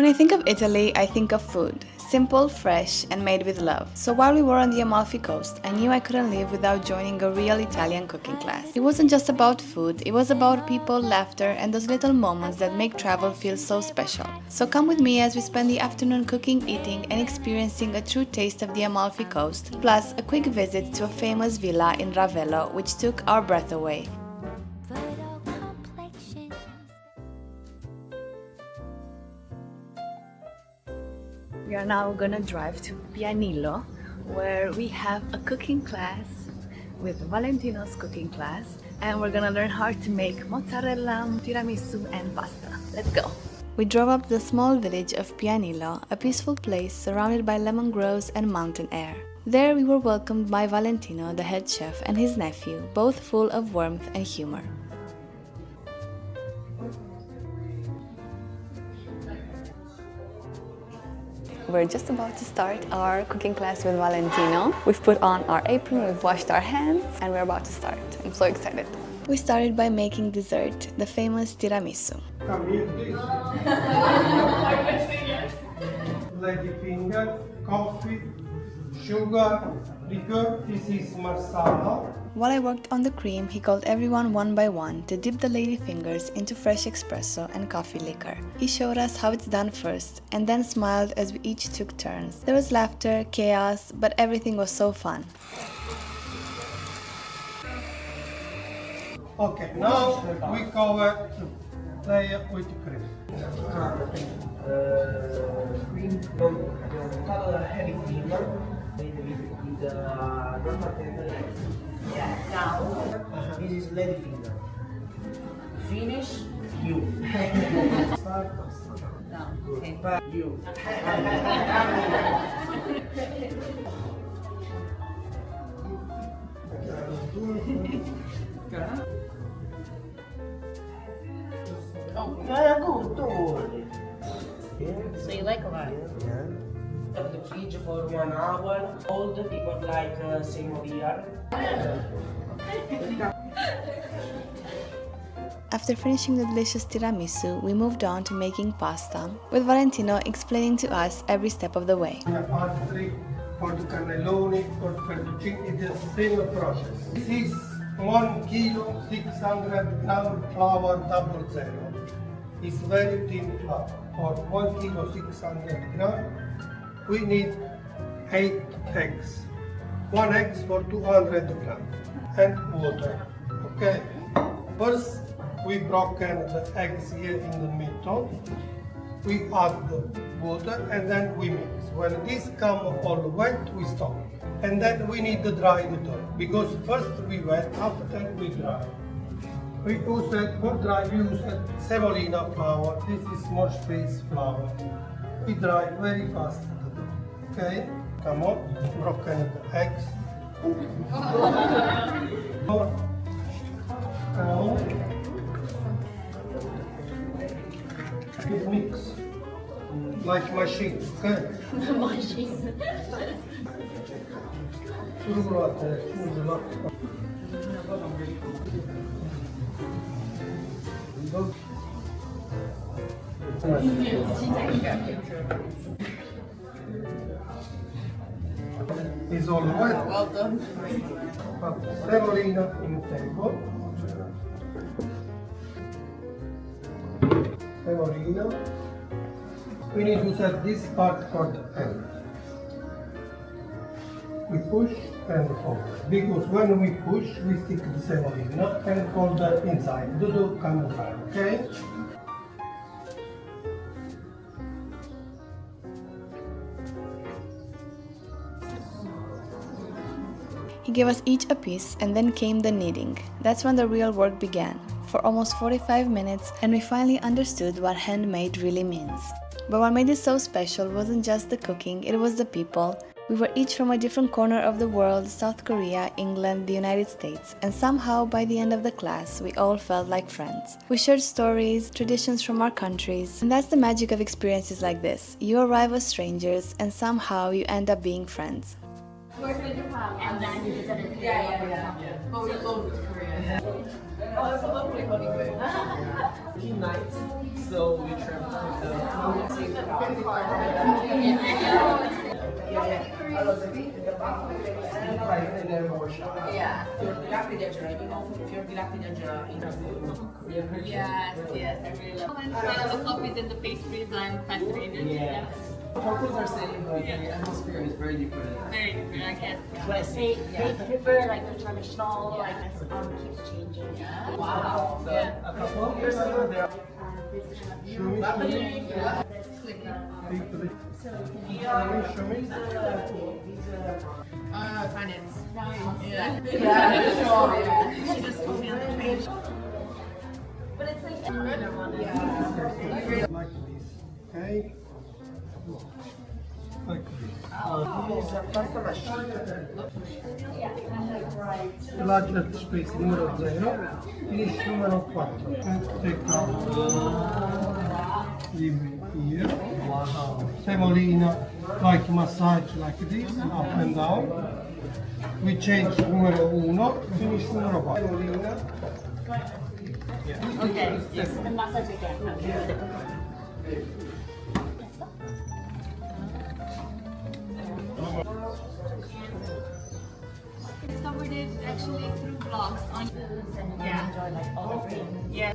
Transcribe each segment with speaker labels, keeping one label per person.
Speaker 1: When I think of Italy, I think of food. Simple, fresh, and made with love. So while we were on the Amalfi Coast, I knew I couldn't live without joining a real Italian cooking class. It wasn't just about food, it was about people, laughter, and those little moments that make travel feel so special. So come with me as we spend the afternoon cooking, eating, and experiencing a true taste of the Amalfi Coast, plus a quick visit to a famous villa in Ravello, which took our breath away. We are now gonna drive to Pianillo, where we have a cooking class with Valentino's cooking class, and we're gonna learn how to make mozzarella, tiramisu, and pasta. Let's go! We drove up to the small village of Pianillo, a peaceful place surrounded by lemon groves and mountain air. There we were welcomed by Valentino, the head chef, and his nephew, both full of warmth and humor. We're just about to start our cooking class with Valentino. We've put on our apron, we've washed our hands, and we're about to start. I'm so excited. We started by making dessert, the famous tiramisu.
Speaker 2: Come here, please. Lady finger, coffee, sugar, liquor. This is marsala.
Speaker 1: While I worked on the cream, he called everyone one by one to dip the lady fingers into fresh espresso and coffee liquor. He showed us how it's done first, and then smiled as we each took turns. There was laughter, chaos, but everything was so fun.
Speaker 2: Okay, now we cover the layer with cream.
Speaker 3: Cream, color heavy finger with the yeah. Now this is lady finger. Finish you. Start. No. Okay. You.
Speaker 4: So you like a lot?
Speaker 3: Yeah. At the fridge for 1 hour. All the people like Seymour.
Speaker 1: After finishing the delicious tiramisu, we moved on to making pasta, with Valentino explaining to us every step of the way.
Speaker 2: Pastry for the cannelloni, for fettuccine, it is the same process. This is 1 kilo 600 gram flour double zero. It's very thin flour. For 1 kilo 600 gram, we need 8 eggs. 1 egg for 200 grams and water. Okay. First, we broken the eggs here in the middle. We add the water and then we mix. When this come all wet, we stop. And then we need to dry the dough because first we wet, after we dry. We use it for dry. We use semolina flour. This is more space flour. We dry very fast the dough. Okay. Come on, broken the eggs. It mix like machine, okay?
Speaker 4: Machine.
Speaker 2: It's all wet.
Speaker 4: Well done.
Speaker 2: Semolina in table. Semolina. We need to set this part for the end. We push and fold. Because when we push, we stick the semolina and fold the inside. The dough come dry, okay?
Speaker 1: He gave us each a piece, and then came the kneading. That's when the real work began, for almost 45 minutes, and we finally understood what handmade really means. But what made it so special wasn't just the cooking, it was the people. We were each from a different corner of the world, South Korea, England, the United States, and somehow by the end of the class, we all felt like friends. We shared stories, traditions from our countries, and that's the magic of experiences like this. You arrive as strangers, and somehow you end up being friends.
Speaker 4: And then you visited Korea.
Speaker 5: But we moved to Korea.
Speaker 3: nights, so we traveled with the same car.
Speaker 4: Yeah.
Speaker 3: Fior di latte di aggiornare, fior di latte di aggiornare in Korean version.
Speaker 4: Yes, yes, I really love it. The coffees and the pastries, I'm fascinated.
Speaker 3: Yeah. Hotels are saying that the atmosphere is very different.
Speaker 4: Very different, I guess.
Speaker 3: When I say
Speaker 5: They prefer like the traditional, like keeps changing.
Speaker 3: wow, so a couple of years ago, there
Speaker 2: Show me.
Speaker 4: Finance.
Speaker 5: She just told me on the page. But it's like
Speaker 2: Like this, okay? Like this.
Speaker 3: is a pasta machine.
Speaker 2: Larger space numero 0, finish numero 4. Take out. Leave it here. Wow. Semolina, like massage like this, up and down. We change numero 1, finish numero 4. Semolina.
Speaker 5: okay. The massage again.
Speaker 4: Discovered it actually through vlogs on yeah.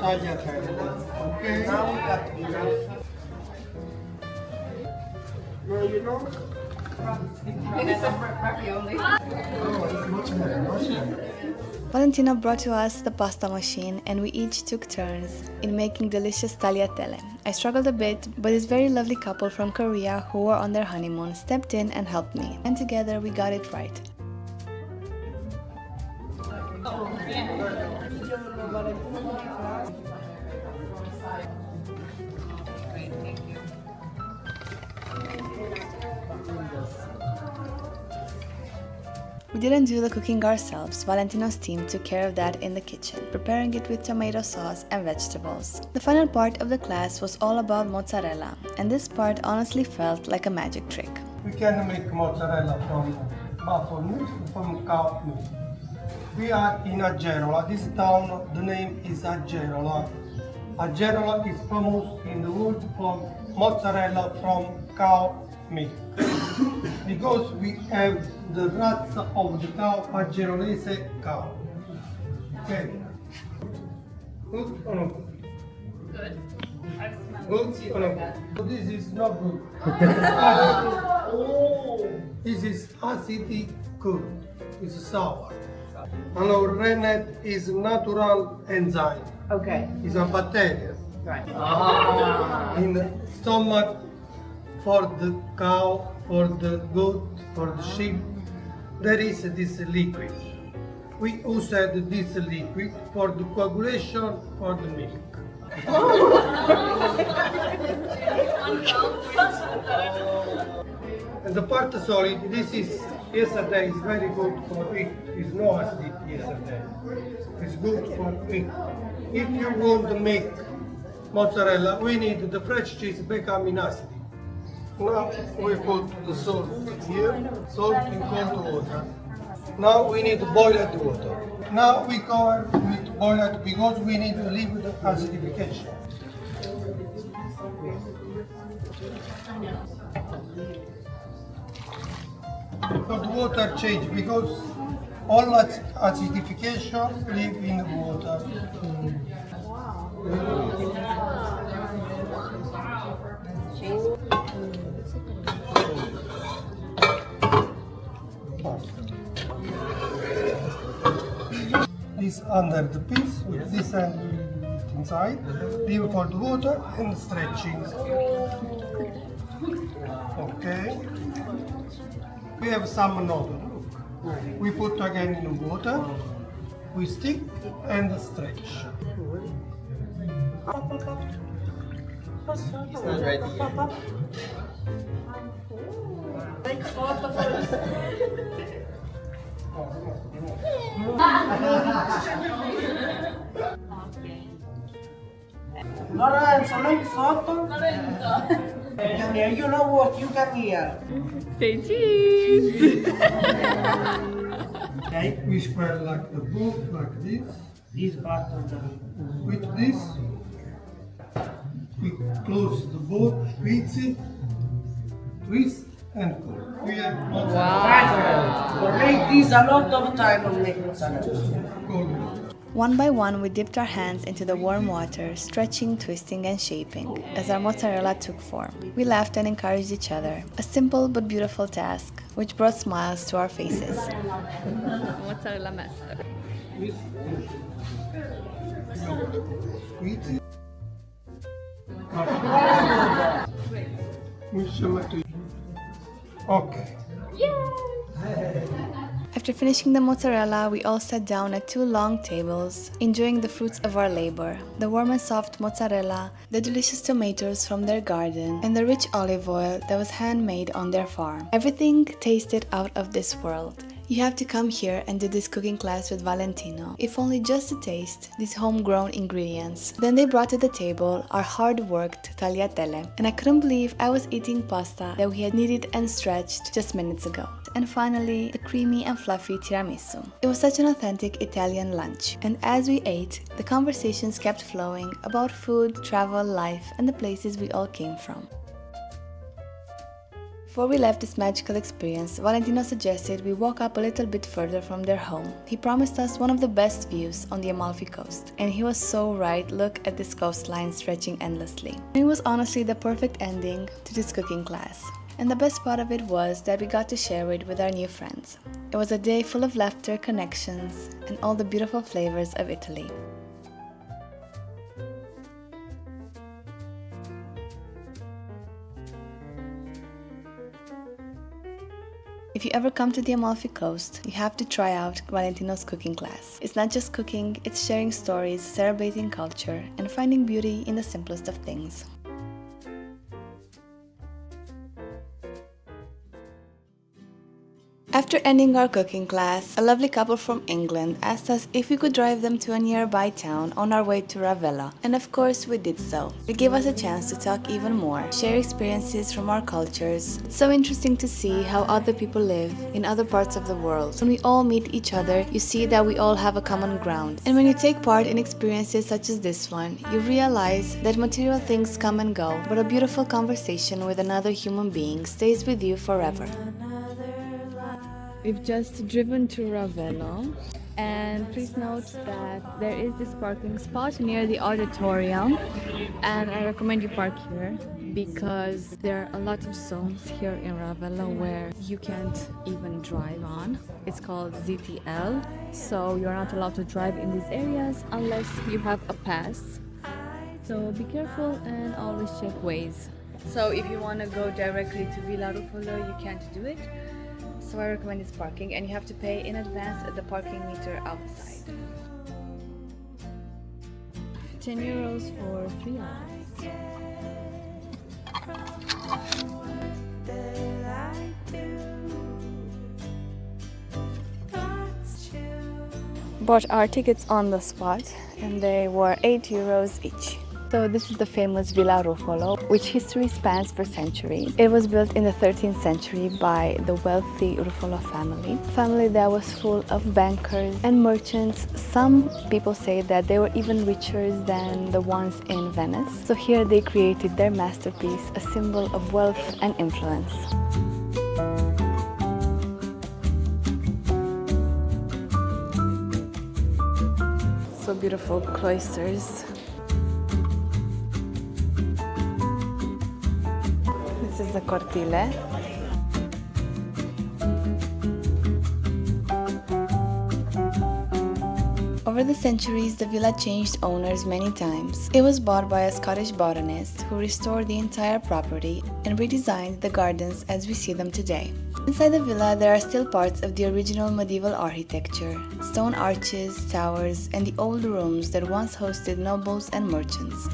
Speaker 2: Tagliatelle. Okay.
Speaker 3: Now we got enough. No, you know?
Speaker 1: Valentino brought to us the pasta machine and we each took turns in making delicious tagliatelle. I struggled a bit, but this very lovely couple from Korea who were on their honeymoon stepped in and helped me, and together we got it right. We didn't do the cooking ourselves. Valentino's team took care of that in the kitchen, preparing it with tomato sauce and vegetables. The final part of the class was all about mozzarella, and this part honestly felt like a magic trick.
Speaker 2: We can make mozzarella from buffalo meat, from cow meat. We are in Agerola. This town, the name is Agerola. Agerola is famous in the world for mozzarella from cow meat. Because we have the rats of the cow, Agerolese cow. Okay. Good or not?
Speaker 4: Good.
Speaker 2: Good or not? So this is not good. This is acidic good. It's sour. Allora, rennet is natural enzyme.
Speaker 5: Okay.
Speaker 2: It's a bacteria.
Speaker 5: Right.
Speaker 2: In the stomach for the cow, for the goat, for the sheep, there is this liquid. We use this liquid for the coagulation for the milk. And the part solid, this is yesterday is very good for it. It's no acid yesterday. It's good for it. If you want to make mozzarella, we need the fresh cheese becoming acid. Now we put the salt here, salt in cold water. Now we need boiled water. Now we cover with boiled because we need to leave the acidification. So the water change because all acidification live in the water. This under the piece, with this end inside, leave for the water and stretching. Okay. We have some noodle. We put again in water, we stick and stretch.
Speaker 3: It's not ready yet.
Speaker 5: Take photo first.
Speaker 3: Lorenzo, make photo. Come here, you know what? You come here.
Speaker 4: Say cheese!
Speaker 3: Okay?
Speaker 2: We spread like the book, like this.
Speaker 3: This part of the...
Speaker 2: With this, we close the boat, squeeze it, twist, and pull. We have mozzarella.
Speaker 3: For make this a lot of time on make mozzarella.
Speaker 2: Cold.
Speaker 1: One by one, we dipped our hands into the warm water, stretching, twisting, and shaping as our mozzarella took form. We laughed and encouraged each other. A simple but beautiful task, which brought smiles to our faces.
Speaker 4: Mozzarella master.
Speaker 2: Squeeze it. Okay.
Speaker 1: After finishing the mozzarella, we all sat down at two long tables, enjoying the fruits of our labor, the warm and soft mozzarella, the delicious tomatoes from their garden, and the rich olive oil that was handmade on their farm. Everything tasted out of this world. You have to come here and do this cooking class with Valentino, if only just to taste these homegrown ingredients. Then they brought to the table our hard-worked tagliatelle, and I couldn't believe I was eating pasta that we had kneaded and stretched just minutes ago. And finally, the creamy and fluffy tiramisu. It was such an authentic Italian lunch, and as we ate, the conversations kept flowing about food, travel, life, and the places we all came from. Before we left this magical experience, Valentino suggested we walk up a little bit further from their home. He promised us one of the best views on the Amalfi Coast, and he was so right. Look at this coastline stretching endlessly. It was honestly the perfect ending to this cooking class. And the best part of it was that we got to share it with our new friends. It was a day full of laughter, connections, and all the beautiful flavors of Italy. If you ever come to the Amalfi Coast, you have to try out Valentino's cooking class. It's not just cooking, it's sharing stories, celebrating culture, and finding beauty in the simplest of things. After ending our cooking class, a lovely couple from England asked us if we could drive them to a nearby town on our way to Ravello, and of course we did so. It gave us a chance to talk even more, share experiences from our cultures. It's so interesting to see how other people live in other parts of the world. When we all meet each other, you see that we all have a common ground. And when you take part in experiences such as this one, you realize that material things come and go, but a beautiful conversation with another human being stays with you forever. We've just driven to Ravello, and please note that there is this parking spot near the auditorium, and I recommend you park here because there are a lot of zones here in Ravello where you can't even drive on. It's called ZTL, so you're not allowed to drive in these areas unless you have a pass. So be careful and always check Waze. So if you want to go directly to Villa Rufolo, you can't do it. So I recommend this parking, and you have to pay in advance at the parking meter outside. 10 euros for 3 hours. Bought our tickets on the spot, and they were 8 euros each. So this is the famous Villa Rufolo, which history spans for centuries. It was built in the 13th century by the wealthy Rufolo family. A family that was full of bankers and merchants. Some people say that they were even richer than the ones in Venice. So here they created their masterpiece, a symbol of wealth and influence. So beautiful cloisters. This is the cortile. Over the centuries, the villa changed owners many times. It was bought by a Scottish botanist who restored the entire property and redesigned the gardens as we see them today. Inside the villa, there are still parts of the original medieval architecture, stone arches, towers, and the old rooms that once hosted nobles and merchants.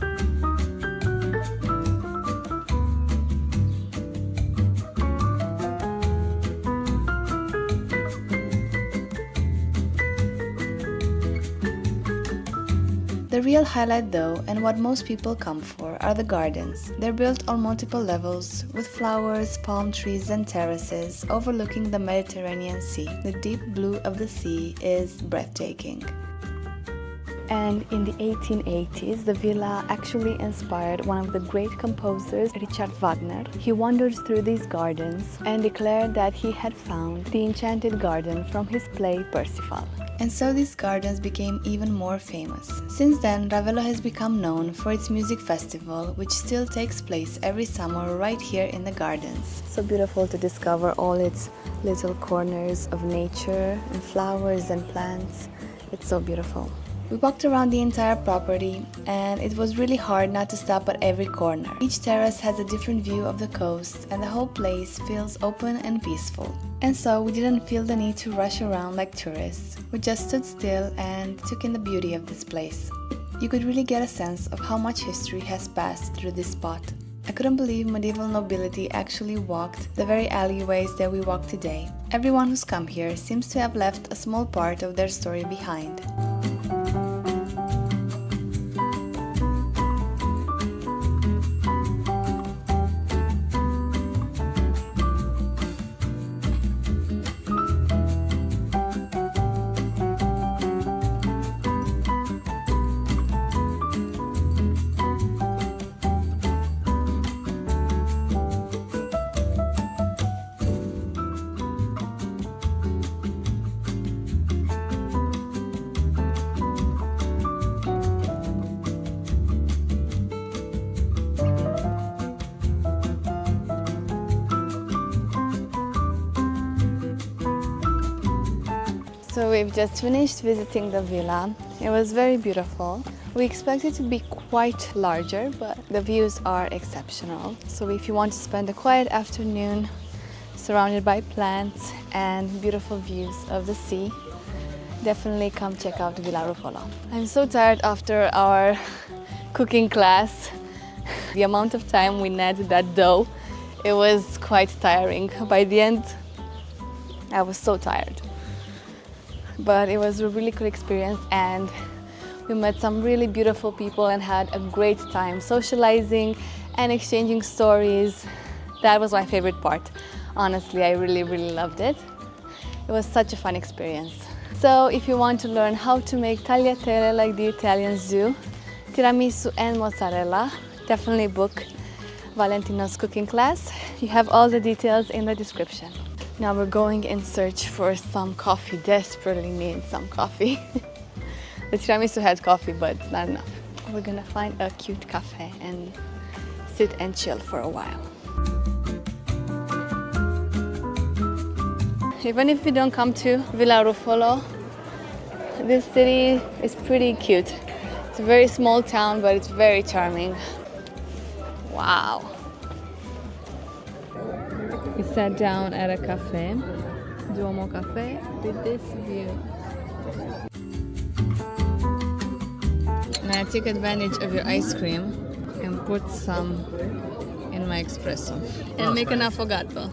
Speaker 1: The The real highlight though, and what most people come for, are the gardens. They're built on multiple levels, with flowers, palm trees and terraces overlooking the Mediterranean Sea. The deep blue of the sea is breathtaking. And in the 1880s, the villa actually inspired one of the great composers, Richard Wagner. He wandered through these gardens and declared that he had found the enchanted garden from his play Parsifal. And so these gardens became even more famous. Since then, Ravello has become known for its music festival, which still takes place every summer right here in the gardens. So beautiful to discover all its little corners of nature and flowers and plants. It's so beautiful. We walked around the entire property and it was really hard not to stop at every corner. Each terrace has a different view of the coast and the whole place feels open and peaceful. And so we didn't feel the need to rush around like tourists. We just stood still and took in the beauty of this place. You could really get a sense of how much history has passed through this spot. I couldn't believe medieval nobility actually walked the very alleyways that we walk today. Everyone who's come here seems to have left a small part of their story behind. So we've just finished visiting the villa. It was very beautiful. We expected it to be quite larger, but the views are exceptional. So if you want to spend a quiet afternoon surrounded by plants and beautiful views of the sea, definitely come check out Villa Rufolo. I'm so tired after our cooking class. The amount of time we kneaded that dough, it was quite tiring. By the end, I was so tired. But it was a really cool experience and we met some really beautiful people and had a great time socializing and exchanging stories. That was my favorite part. Honestly, I really loved it. It was such a fun experience. So if you want to learn how to make tagliatelle like the Italians do, tiramisu and mozzarella, definitely book Valentino's cooking class. You have all the details in the description. Now we're going in search for some coffee. Desperately need some coffee. The tiramisu had coffee, but not enough. We're gonna find a cute cafe and sit and chill for a while. Even if you don't come to Villa Rufolo, this city is pretty cute. It's a very small town, but it's very charming. Wow. We sat down at a cafe, Duomo Cafe, with this view. And I took advantage of your ice cream and put some in my espresso and make an affogato.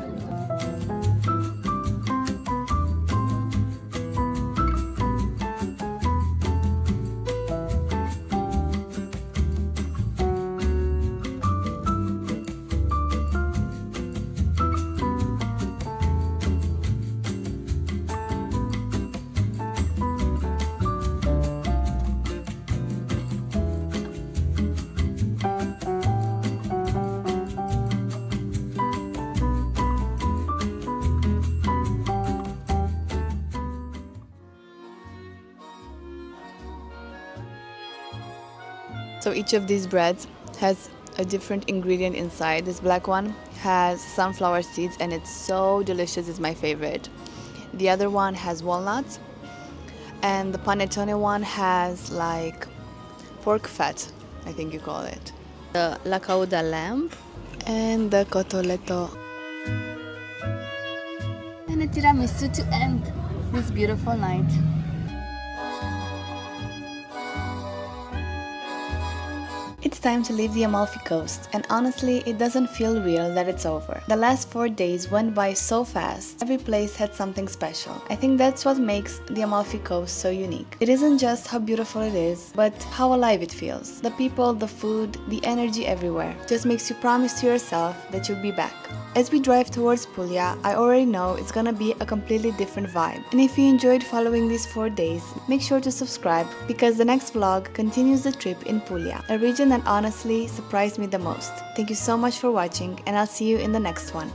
Speaker 1: So each of these breads has a different ingredient inside. This black one has sunflower seeds and it's so delicious, it's my favorite. The other one has walnuts and the panettone one has like pork fat, I think you call it. The la cauda lamb and the cotolletto. And a tiramisu to end this beautiful night. It it's time to leave the Amalfi Coast, and honestly, it doesn't feel real that it's over. The last 4 days went by so fast, every place had something special. I think that's what makes the Amalfi Coast so unique. It isn't just how beautiful it is, but how alive it feels. The people, the food, the energy everywhere just makes you promise to yourself that you'll be back. As we drive towards Puglia, I already know it's gonna be a completely different vibe. And if you enjoyed following these 4 days, make sure to subscribe because the next vlog continues the trip in Puglia, a region that honestly surprised me the most. Thank you so much for watching, and I'll see you in the next one.